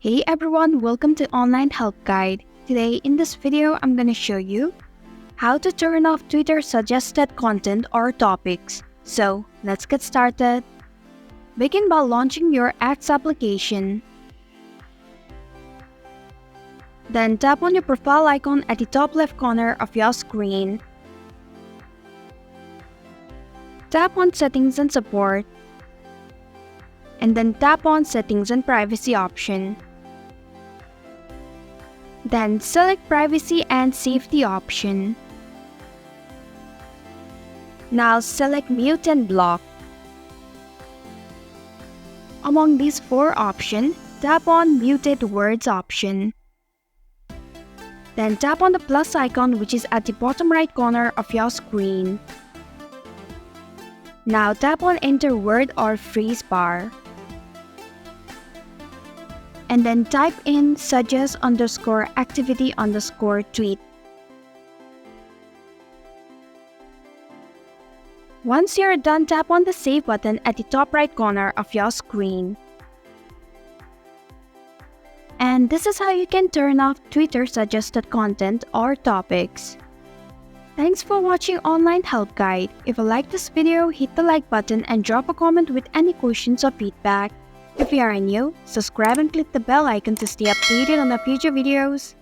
Hey everyone, welcome to Online Help Guide. Today in this video, I'm gonna show you how to turn off Twitter suggested content or topics. So let's get started. Begin by launching your X application. Then tap on your profile icon at the top left corner of your screen. Tap on Settings and Support. And then tap on Settings and Privacy option. Then select Privacy and Safety option. Now select Mute and Block. Among these four options, tap on Muted Words option. Then tap on the plus icon which is at the bottom right corner of your screen. Now tap on Enter Word or Phrase bar. And then type in suggest_activity_tweet. Once you're done, tap on the Save button at the top right corner of your screen. And this is how you can turn off Twitter suggested content or topics. Thanks for watching Online Help Guide. If you like this video, hit the like button and drop a comment with any questions or feedback. If you are new, subscribe and click the bell icon to stay updated on the future videos.